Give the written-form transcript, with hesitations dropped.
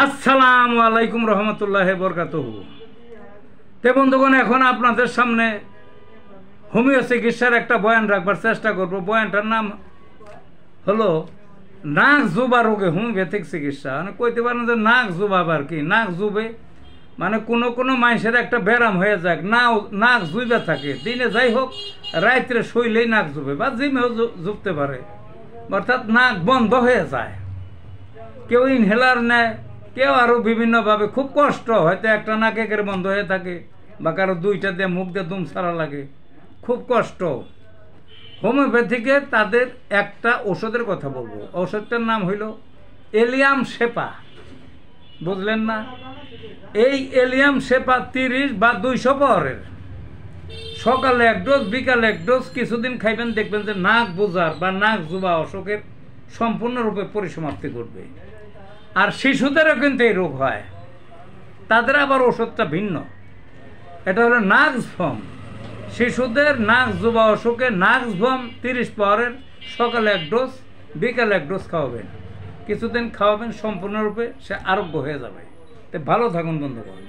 আসসালামু আলাইকুম রহমতুল্লাহ বরকাতুহু। তে বন্ধুগণ, এখন আপনাদের সামনে হোমিও চিকিৎসার একটা বয়ান রাখবার চেষ্টা করব। বয়ানটার নাম হলো নাক জুবা রোগে হোমিওপ্যাথিক চিকিৎসা। মানে কইতে পারেন যে নাক জুবাবার কি, নাক জুবে মানে কোনো কোনো মানুষের একটা ব্যারাম হয়ে যাক, নাক জুইবে থাকে, দিনে যাই হোক রাত্রে শইলেই নাক জুবে বা জিমেও জুবতে পারে, অর্থাৎ নাক বন্ধ হয়ে যায়। কেউ ইনহেলার নেয়, কেউ আরও বিভিন্নভাবে খুব কষ্ট, হয়তো একটা নাক একের বন্ধ হয়ে থাকে বা কারো দুইটা দিয়ে মুখ দিয়ে দুম ছাড়া লাগে, খুব কষ্ট। হোমিওপ্যাথিকে তাদের একটা ওষুধের কথা বলবো। ওষুধটার নাম হইল এলিয়াম শেপা। বুঝলেন না? এই এলিয়াম শেপা 30 বা 200 পাওয়ারের, সকালে এক ডোজ বিকালে এক ডোজ কিছুদিন খাইবেন, দেখবেন যে নাক বোঝার বা নাক জুবা অসুখের সম্পূর্ণরূপে পরিসমাপ্তি ঘটবে। আর শিশুদেরও কিন্তু এই রোগ হয়, তাদের আবার ওষুধটা ভিন্ন। এটা হলো নাক্সভম। শিশুদের নাক জুবা অসুখে নাক্সভম 30 পাওয়ারের, সকালে এক ডোজ বিকালে এক ডোজ খাওয়াবেন, কিছুদিন খাওয়াবেন, সম্পূর্ণরূপে সে আরোগ্য হয়ে যাবে। তো ভালো থাকুন বন্ধুগণ।